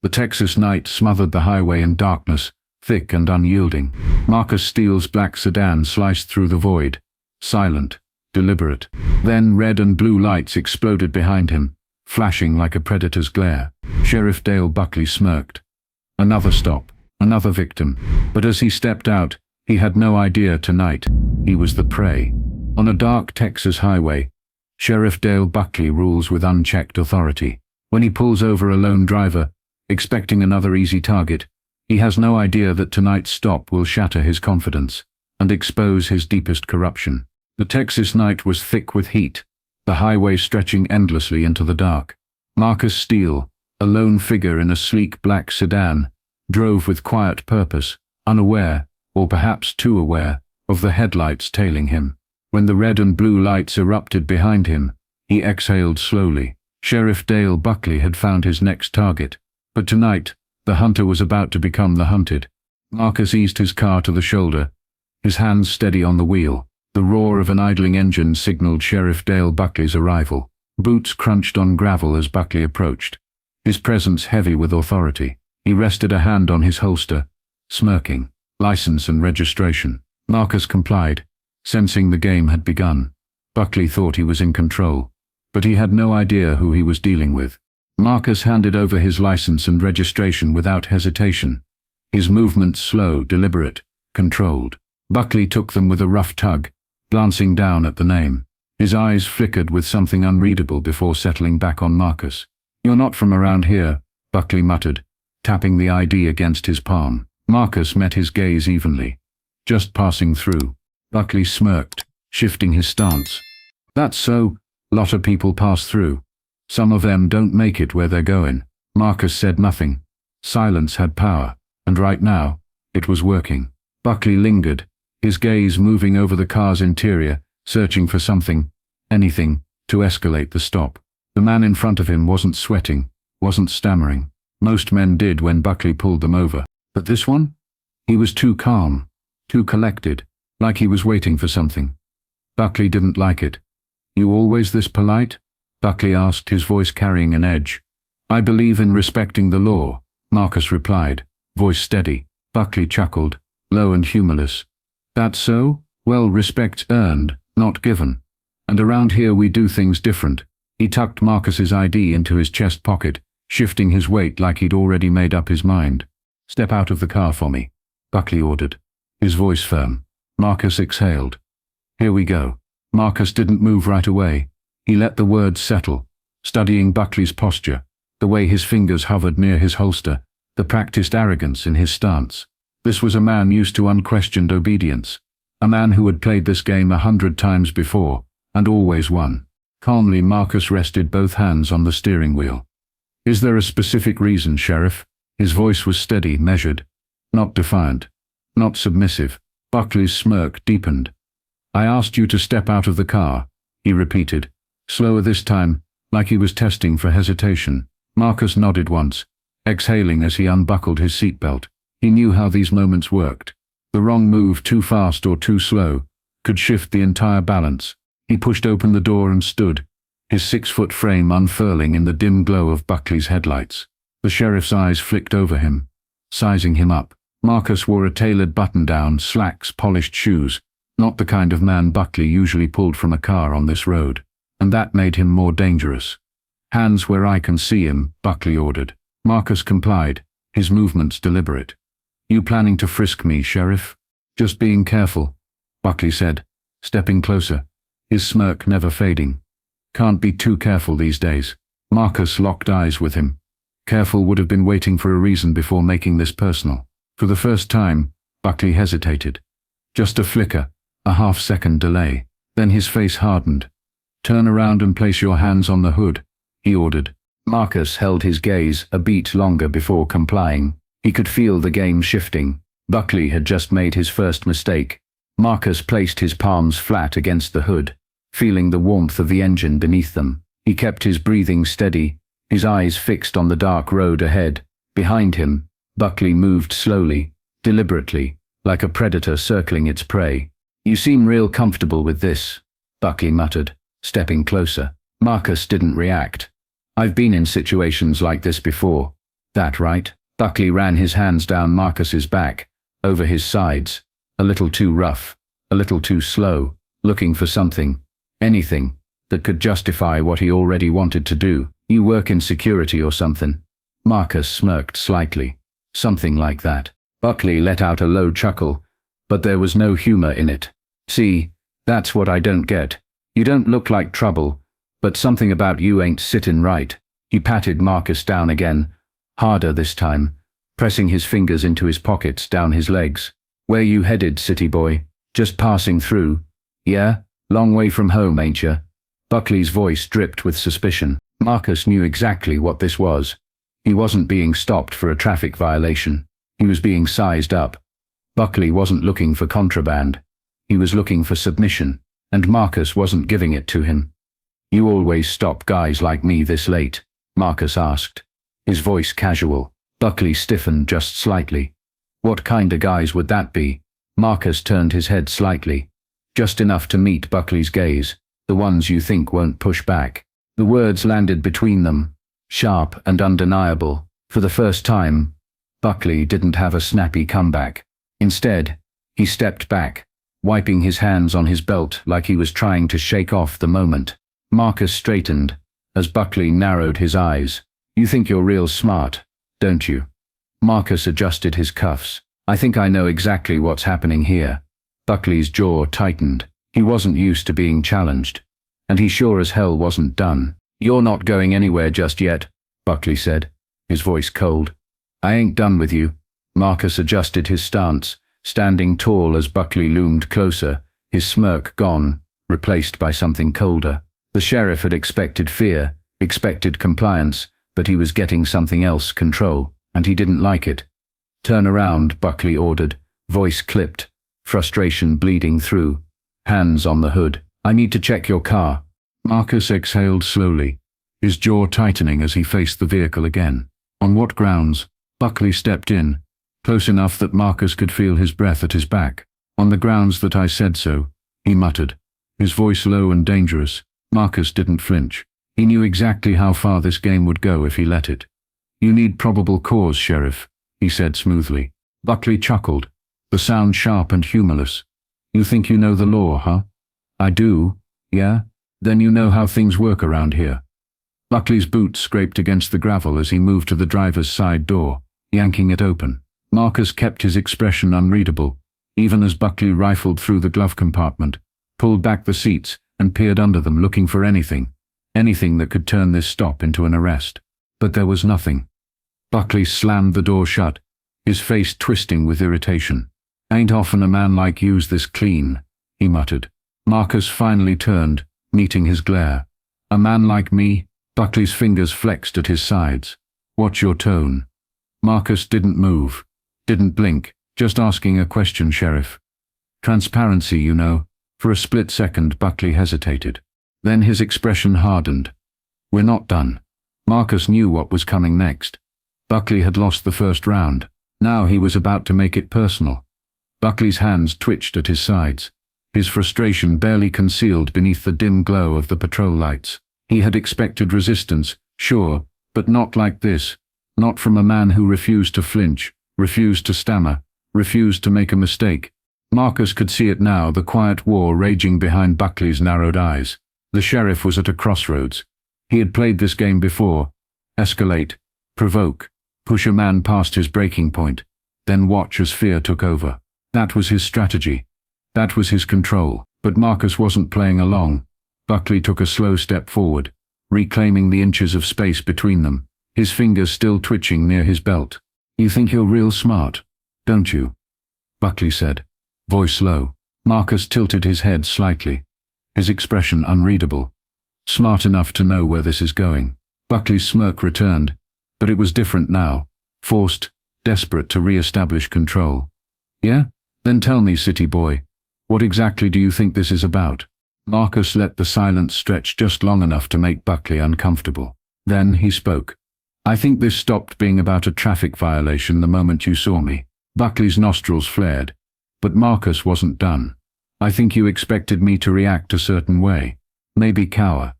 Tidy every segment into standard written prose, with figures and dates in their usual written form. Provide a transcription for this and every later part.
The Texas night smothered the highway in darkness, thick and unyielding. Marcus Steele's black sedan sliced through the void, silent, deliberate. Then red and blue lights exploded behind him, flashing like a predator's glare. Sheriff Dale Buckley smirked. Another stop, another victim. But as he stepped out, he had no idea tonight he was the prey. On a dark Texas highway, Sheriff Dale Buckley rules with unchecked authority. When he pulls over a lone driver, expecting another easy target, he has no idea that tonight's stop will shatter his confidence and expose his deepest corruption. The Texas night was thick with heat, the highway stretching endlessly into the dark. Marcus Steele, a lone figure in a sleek black sedan, drove with quiet purpose, unaware, or perhaps too aware, of the headlights tailing him. When the red and blue lights erupted behind him, he exhaled slowly. Sheriff Dale Buckley had found his next target. But tonight, the hunter was about to become the hunted. Marcus eased his car to the shoulder, his hands steady on the wheel. The roar of an idling engine signaled Sheriff Dale Buckley's arrival. Boots crunched on gravel as Buckley approached, his presence heavy with authority. He rested a hand on his holster, smirking. License and registration. Marcus complied, sensing the game had begun. Buckley thought he was in control, but he had no idea who he was dealing with. Marcus handed over his license and registration without hesitation, his movements slow, deliberate, controlled. Buckley took them with a rough tug, glancing down at the name. His eyes flickered with something unreadable before settling back on Marcus. "You're not from around here," Buckley muttered, tapping the ID against his palm. Marcus met his gaze evenly. "Just passing through." Buckley smirked, shifting his stance. "That's so. Lot of people pass through. Some of them don't make it where they're going." Marcus said nothing. Silence had power, and right now, it was working. Buckley lingered, his gaze moving over the car's interior, searching for something, anything, to escalate the stop. The man in front of him wasn't sweating, wasn't stammering. Most men did when Buckley pulled them over. But this one? He was too calm, too collected, like he was waiting for something. Buckley didn't like it. "You always this polite?" Buckley asked, his voice carrying an edge. "I believe in respecting the law," Marcus replied, voice steady. Buckley chuckled, low and humorless. "That's so? Well, respect's earned, not given. And around here we do things different." He tucked Marcus's ID into his chest pocket, shifting his weight like he'd already made up his mind. "Step out of the car for me," Buckley ordered, his voice firm. Marcus exhaled. "Here we go." Marcus didn't move right away. He let the words settle, studying Buckley's posture, the way his fingers hovered near his holster, the practiced arrogance in his stance. This was a man used to unquestioned obedience, a man who had played this game 100 times before, and always won. Calmly, Marcus rested both hands on the steering wheel. "Is there a specific reason, Sheriff?" His voice was steady, measured, not defiant, not submissive. Buckley's smirk deepened. "I asked you to step out of the car," he repeated, slower this time, like he was testing for hesitation. Marcus nodded once, exhaling as he unbuckled his seatbelt. He knew how these moments worked. The wrong move, too fast or too slow, could shift the entire balance. He pushed open the door and stood, his 6-foot frame unfurling in the dim glow of Buckley's headlights. The sheriff's eyes flicked over him, sizing him up. Marcus wore a tailored button-down, slacks, polished shoes, not the kind of man Buckley usually pulled from a car on this road, and that made him more dangerous. "Hands where I can see him," Buckley ordered. Marcus complied, his movements deliberate. "You planning to frisk me, Sheriff?" "Just being careful," Buckley said, stepping closer, his smirk never fading. "Can't be too careful these days." Marcus locked eyes with him. Careful would have been waiting for a reason before making this personal. For the first time, Buckley hesitated. Just a flicker, a half-second delay. Then his face hardened. "Turn around and place your hands on the hood," he ordered. Marcus held his gaze a beat longer before complying. He could feel the game shifting. Buckley had just made his first mistake. Marcus placed his palms flat against the hood, feeling the warmth of the engine beneath them. He kept his breathing steady, his eyes fixed on the dark road ahead. Behind him, Buckley moved slowly, deliberately, like a predator circling its prey. "You seem real comfortable with this," Buckley muttered, stepping closer. Marcus didn't react. "I've been in situations like this before," That right? Buckley ran his hands down Marcus's back, over his sides, a little too rough, a little too slow, looking for something, anything, that could justify what he already wanted to do. You work in security or something? Marcus smirked slightly. Something like that. Buckley let out a low chuckle, but there was no humor in it. See, that's what I don't get. You don't look like trouble, but something about you ain't sittin' right. He patted Marcus down again, harder this time, pressing his fingers into his pockets down his legs. Where you headed, city boy? Just passing through? Yeah? Long way from home, ain't ya? Buckley's voice dripped with suspicion. Marcus knew exactly what this was. He wasn't being stopped for a traffic violation. He was being sized up. Buckley wasn't looking for contraband. He was looking for submission, and Marcus wasn't giving it to him. You always stop guys like me this late? Marcus asked, his voice casual. Buckley stiffened just slightly. What kinda guys would that be? Marcus turned his head slightly, just enough to meet Buckley's gaze, the ones you think won't push back. The words landed between them, sharp and undeniable. For the first time, Buckley didn't have a snappy comeback. Instead, he stepped back, wiping his hands on his belt like he was trying to shake off the moment. Marcus straightened, as Buckley narrowed his eyes. You think you're real smart, don't you? Marcus adjusted his cuffs. I think I know exactly what's happening here. Buckley's jaw tightened. He wasn't used to being challenged, and he sure as hell wasn't done. You're not going anywhere just yet, Buckley said, his voice cold. I ain't done with you. Marcus adjusted his stance, standing tall as Buckley loomed closer, his smirk gone, replaced by something colder. The sheriff had expected fear, expected compliance, but he was getting something else, control, and he didn't like it. Turn around, Buckley ordered, voice clipped, frustration bleeding through. Hands on the hood. I need to check your car. Marcus exhaled slowly, his jaw tightening as he faced the vehicle again. On what grounds? Buckley stepped in, close enough that Marcus could feel his breath at his back. On the grounds that I said so, he muttered, his voice low and dangerous. Marcus didn't flinch. He knew exactly how far this game would go if he let it. You need probable cause, Sheriff, he said smoothly. Buckley chuckled, the sound sharp and humorless. You think you know the law, huh? I do, yeah? Then you know how things work around here. Buckley's boot scraped against the gravel as he moved to the driver's side door, yanking it open. Marcus kept his expression unreadable, even as Buckley rifled through the glove compartment, pulled back the seats, and peered under them looking for anything that could turn this stop into an arrest. But there was nothing. Buckley slammed the door shut, his face twisting with irritation. Ain't often a man like you's this clean, he muttered. Marcus finally turned, meeting his glare. A man like me? Buckley's fingers flexed at his sides. What's your tone? Marcus didn't move, didn't blink, just asking a question, Sheriff. Transparency, you know. For a split second, Buckley hesitated. Then his expression hardened. We're not done. Marcus knew what was coming next. Buckley had lost the first round. Now he was about to make it personal. Buckley's hands twitched at his sides, his frustration barely concealed beneath the dim glow of the patrol lights. He had expected resistance, sure, but not like this. Not from a man who refused to flinch, refused to stammer, refused to make a mistake. Marcus could see it now, the quiet war raging behind Buckley's narrowed eyes. The sheriff was at a crossroads. He had played this game before. Escalate, provoke, push a man past his breaking point, then watch as fear took over. That was his strategy. That was his control. But Marcus wasn't playing along. Buckley took a slow step forward, reclaiming the inches of space between them, his fingers still twitching near his belt. You think you're real smart, don't you? Buckley said, voice low. Marcus tilted his head slightly, his expression unreadable. Smart enough to know where this is going. Buckley's smirk returned, but it was different now, forced, desperate to re-establish control. Yeah? Then tell me, city boy, what exactly do you think this is about? Marcus let the silence stretch just long enough to make Buckley uncomfortable. Then he spoke. I think this stopped being about a traffic violation the moment you saw me. Buckley's nostrils flared. But Marcus wasn't done. I think you expected me to react a certain way. Maybe cower.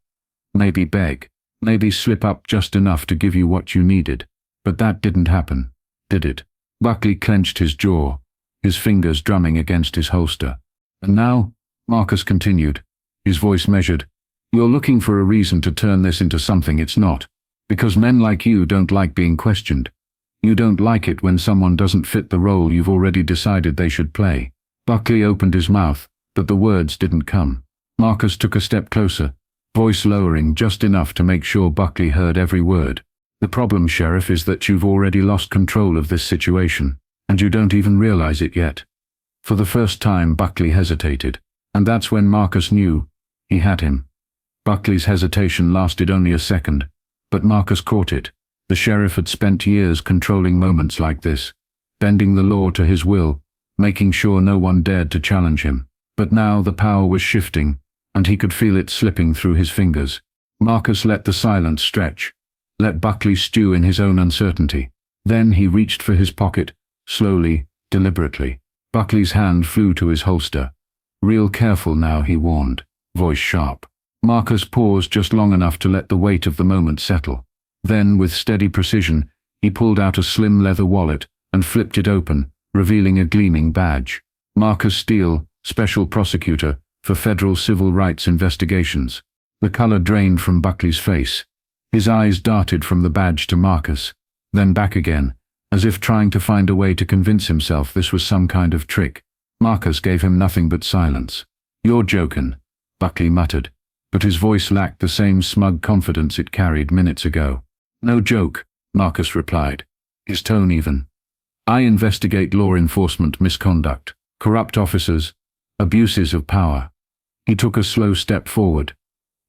Maybe beg. Maybe slip up just enough to give you what you needed. But that didn't happen, did it? Buckley clenched his jaw, his fingers drumming against his holster. And now, Marcus continued, his voice measured, you're looking for a reason to turn this into something it's not. Because men like you don't like being questioned. You don't like it when someone doesn't fit the role you've already decided they should play. Buckley opened his mouth, but the words didn't come. Marcus took a step closer, voice lowering just enough to make sure Buckley heard every word. The problem, Sheriff, is that you've already lost control of this situation, and you don't even realize it yet. For the first time, Buckley hesitated, and that's when Marcus knew he had him. Buckley's hesitation lasted only a second, but Marcus caught it. The sheriff had spent years controlling moments like this, bending the law to his will, making sure no one dared to challenge him. But now the power was shifting, and he could feel it slipping through his fingers. Marcus let the silence stretch, let Buckley stew in his own uncertainty. Then he reached for his pocket, slowly, deliberately. Buckley's hand flew to his holster. Real careful now, he warned, voice sharp. Marcus paused just long enough to let the weight of the moment settle. Then, with steady precision, he pulled out a slim leather wallet and flipped it open, revealing a gleaming badge. Marcus Steele, Special Prosecutor for Federal Civil Rights Investigations. The color drained from Buckley's face. His eyes darted from the badge to Marcus, then back again, as if trying to find a way to convince himself this was some kind of trick. Marcus gave him nothing but silence. You're jokin', Buckley muttered, but his voice lacked the same smug confidence it carried minutes ago. No joke, Marcus replied, his tone even. I investigate law enforcement misconduct, corrupt officers, abuses of power. He took a slow step forward.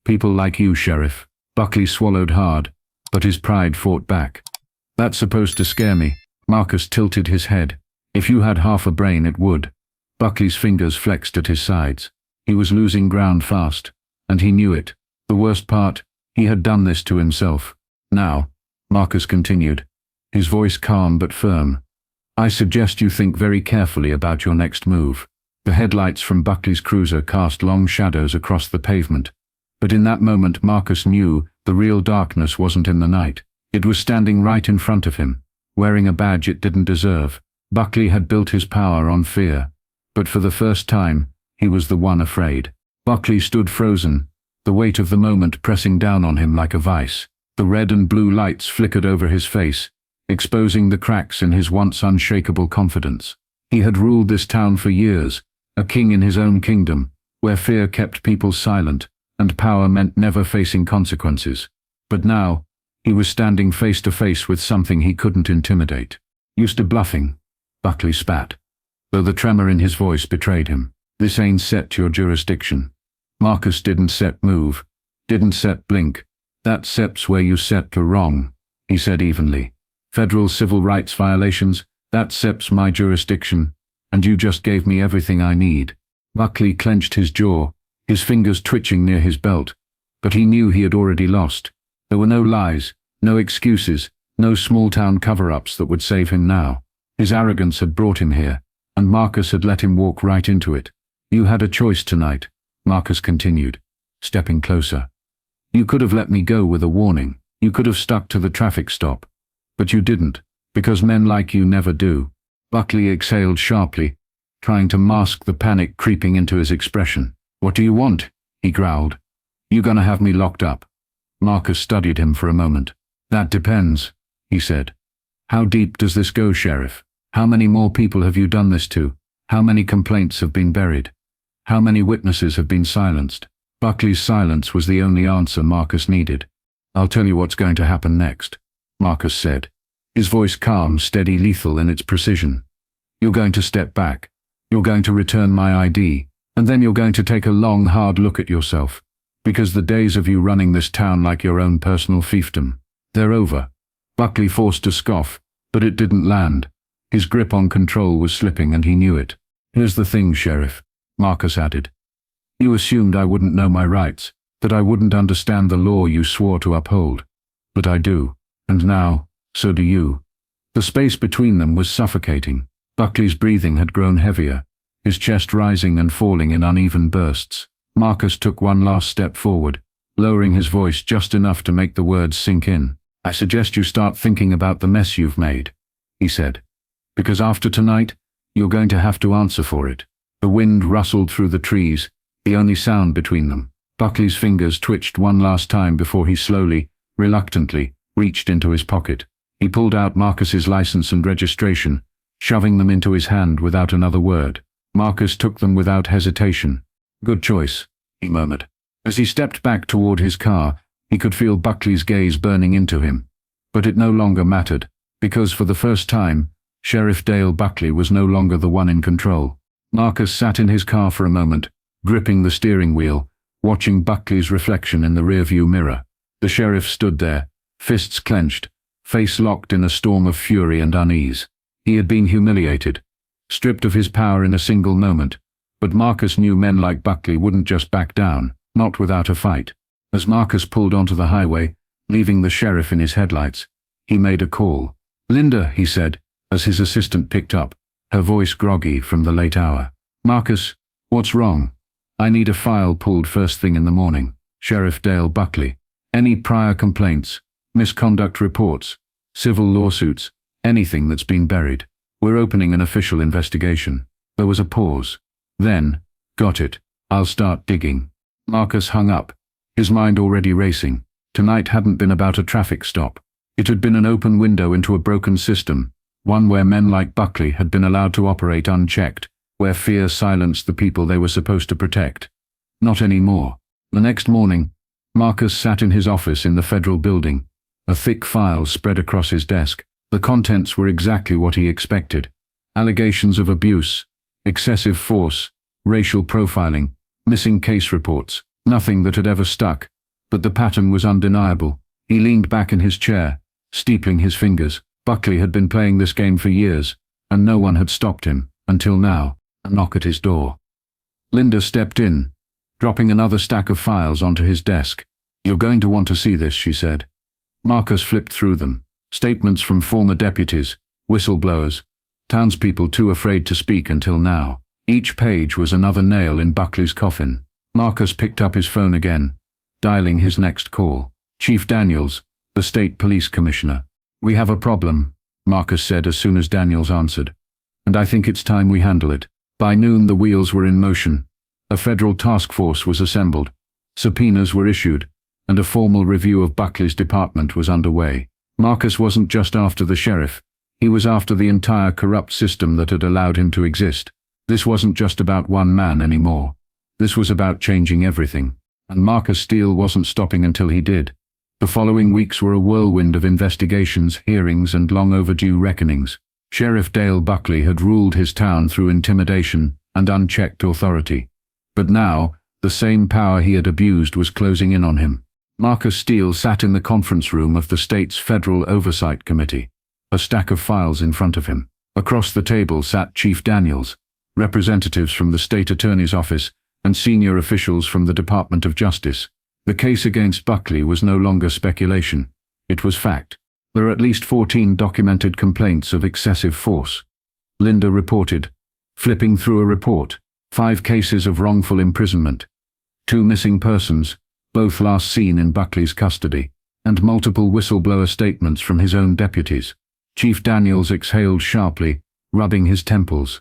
People like you, Sheriff. Buckley swallowed hard, but his pride fought back. That's supposed to scare me. Marcus tilted his head. If you had half a brain, it would. Buckley's fingers flexed at his sides. He was losing ground fast, and he knew it. The worst part, he had done this to himself. Now, Marcus continued, his voice calm but firm, I suggest you think very carefully about your next move. The headlights from Buckley's cruiser cast long shadows across the pavement, but in that moment Marcus knew the real darkness wasn't in the night. It was standing right in front of him, wearing a badge it didn't deserve. Buckley had built his power on fear, but for the first time, he was the one afraid. Buckley stood frozen, the weight of the moment pressing down on him like a vice. The red and blue lights flickered over his face, exposing the cracks in his once unshakable confidence. He had ruled this town for years, a king in his own kingdom, where fear kept people silent, and power meant never facing consequences. But now, he was standing face to face with something he couldn't intimidate. Used to bluffing, Buckley spat, though the tremor in his voice betrayed him. This ain't set your jurisdiction. Marcus didn't set move, didn't set blink. That sep's where you set the wrong, he said evenly. Federal civil rights violations, that sep's my jurisdiction, and you just gave me everything I need. Buckley clenched his jaw, his fingers twitching near his belt, but he knew he had already lost. There were no lies, no excuses, no small-town cover-ups that would save him now. His arrogance had brought him here, and Marcus had let him walk right into it. You had a choice tonight, Marcus continued, stepping closer. You could have let me go with a warning. You could have stuck to the traffic stop. But you didn't, because men like you never do. Buckley exhaled sharply, trying to mask the panic creeping into his expression. What do you want? He growled. You gonna have me locked up? Marcus studied him for a moment. That depends, he said. How deep does this go, Sheriff? How many more people have you done this to? How many complaints have been buried? How many witnesses have been silenced? Buckley's silence was the only answer Marcus needed. I'll tell you what's going to happen next, Marcus said, his voice calm, steady, lethal in its precision. You're going to step back. You're going to return my ID, and then you're going to take a long, hard look at yourself, because the days of you running this town like your own personal fiefdom, they're over. Buckley forced a scoff, but it didn't land. His grip on control was slipping, and he knew it. Here's the thing, Sheriff, Marcus added. You assumed I wouldn't know my rights, that I wouldn't understand the law you swore to uphold. But I do, and now, so do you. The space between them was suffocating. Buckley's breathing had grown heavier, his chest rising and falling in uneven bursts. Marcus took one last step forward, lowering his voice just enough to make the words sink in. "I suggest you start thinking about the mess you've made," he said. "Because after tonight, you're going to have to answer for it." The wind rustled through the trees, the only sound between them. Buckley's fingers twitched one last time before he slowly, reluctantly, reached into his pocket. He pulled out Marcus's license and registration, shoving them into his hand without another word. Marcus took them without hesitation. "Good choice," he murmured. As he stepped back toward his car, he could feel Buckley's gaze burning into him. But it no longer mattered, because for the first time, Sheriff Dale Buckley was no longer the one in control. Marcus sat in his car for a moment, gripping the steering wheel, watching Buckley's reflection in the rearview mirror. The sheriff stood there, fists clenched, face locked in a storm of fury and unease. He had been humiliated, stripped of his power in a single moment, but Marcus knew men like Buckley wouldn't just back down, not without a fight. As Marcus pulled onto the highway, leaving the sheriff in his headlights, he made a call. "Linda," he said, as his assistant picked up, her voice groggy from the late hour. "Marcus, what's wrong?" "I need a file pulled first thing in the morning. Sheriff Dale Buckley. Any prior complaints, misconduct reports, civil lawsuits, anything that's been buried. We're opening an official investigation." There was a pause. Then, "Got it. I'll start digging." Marcus hung up, his mind already racing. Tonight hadn't been about a traffic stop. It had been an open window into a broken system, one where men like Buckley had been allowed to operate unchecked, where fear silenced the people they were supposed to protect. Not anymore. The next morning, Marcus sat in his office in the federal building, a thick file spread across his desk. The contents were exactly what he expected. Allegations of abuse, excessive force, racial profiling, missing case reports. Nothing that had ever stuck, but the pattern was undeniable. He leaned back in his chair, steepling his fingers. Buckley had been playing this game for years, and no one had stopped him, until now. A knock at his door. Linda stepped in, dropping another stack of files onto his desk. "You're going to want to see this," she said. Marcus flipped through them. Statements from former deputies, whistleblowers, townspeople too afraid to speak until now. Each page was another nail in Buckley's coffin. Marcus picked up his phone again, dialing his next call. "Chief Daniels, the state police commissioner." "We have a problem," Marcus said as soon as Daniels answered. "And I think it's time we handle it." By noon the wheels were in motion. A federal task force was assembled. Subpoenas were issued, and a formal review of Buckley's department was underway. Marcus wasn't just after the sheriff. He was after the entire corrupt system that had allowed him to exist. This wasn't just about one man anymore. This was about changing everything. And Marcus Steele wasn't stopping until he did. The following weeks were a whirlwind of investigations, hearings, and long overdue reckonings. Sheriff Dale Buckley had ruled his town through intimidation and unchecked authority. But now, the same power he had abused was closing in on him. Marcus Steele sat in the conference room of the state's Federal Oversight Committee, a stack of files in front of him. Across the table sat Chief Daniels, representatives from the state attorney's office, and senior officials from the Department of Justice. The case against Buckley was no longer speculation. It was fact. There are at least 14 documented complaints of excessive force. Linda reported, flipping through a report, 5 cases of wrongful imprisonment, 2 missing persons, both last seen in Buckley's custody, and multiple whistleblower statements from his own deputies. Chief Daniels exhaled sharply, rubbing his temples.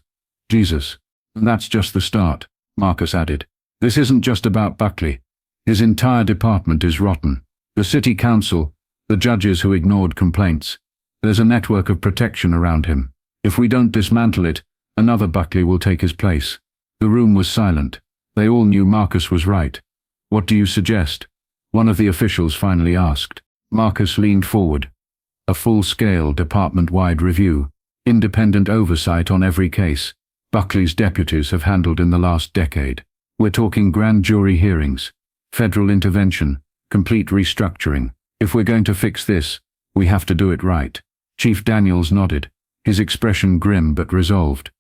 "Jesus. And that's just the start," Marcus added. "This isn't just about Buckley. His entire department is rotten. The city council, the judges who ignored complaints. There's a network of protection around him. If we don't dismantle it, another Buckley will take his place." The room was silent. They all knew Marcus was right. "What do you suggest?" one of the officials finally asked. Marcus leaned forward. "A full-scale department-wide review. Independent oversight on every case Buckley's deputies have handled in the last decade. We're talking grand jury hearings, federal intervention, complete restructuring. If we're going to fix this, we have to do it right." Chief Daniels nodded, his expression grim but resolved.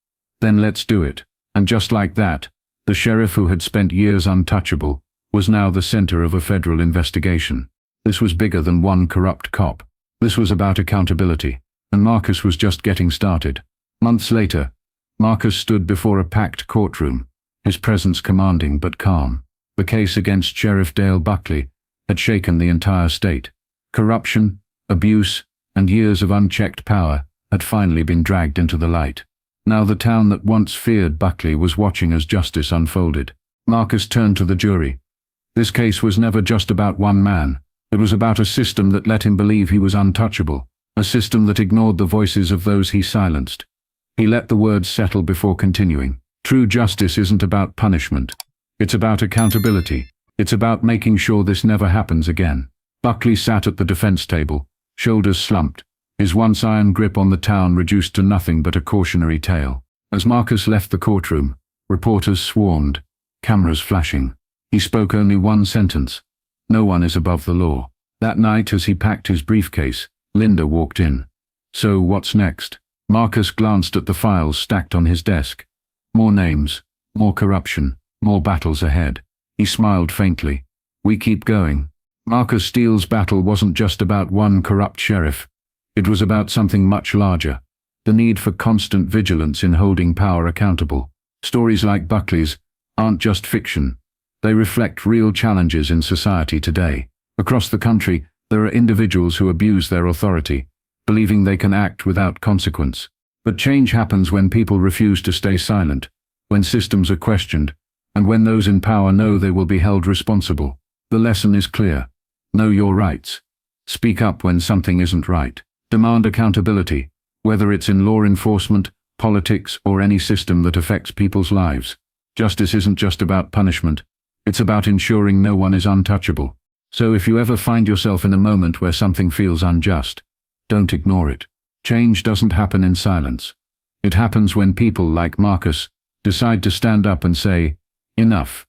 "Then let's do it." And just like that, the sheriff who had spent years untouchable was now the center of a federal investigation. This was bigger than one corrupt cop. This was about accountability, and Marcus was just getting started. Months later, Marcus stood before a packed courtroom, his presence commanding but calm. The case against Sheriff Dale Buckley had shaken the entire state. Corruption, abuse, and years of unchecked power had finally been dragged into the light. Now the town that once feared Buckley was watching as justice unfolded. Marcus turned to the jury. This case was never just about one man. It was about a system that let him believe he was untouchable, a system that ignored the voices of those he silenced. He let the words settle before continuing. True justice isn't about punishment. It's about accountability. It's about making sure this never happens again. Buckley sat at the defense table, shoulders slumped, his once iron grip on the town reduced to nothing but a cautionary tale. As Marcus left the courtroom, reporters swarmed, cameras flashing. He spoke only one sentence: "No one is above the law." That night, as he packed his briefcase, Linda walked in. "So what's next?" Marcus glanced at the files stacked on his desk. More names, more corruption, more battles ahead. He smiled faintly. "We keep going." Marcus Steele's battle wasn't just about one corrupt sheriff. It was about something much larger: the need for constant vigilance in holding power accountable. Stories like Buckley's aren't just fiction. They reflect real challenges in society today. Across the country, there are individuals who abuse their authority, believing they can act without consequence. But change happens when people refuse to stay silent, when systems are questioned, and when those in power know they will be held responsible. The lesson is clear: know your rights. Speak up when something isn't right. Demand accountability, whether it's in law enforcement, politics, or any system that affects people's lives. Justice isn't just about punishment. It's about ensuring no one is untouchable. So if you ever find yourself in a moment where something feels unjust, don't ignore it. Change doesn't happen in silence. It happens when people like Marcus decide to stand up and say, "Enough."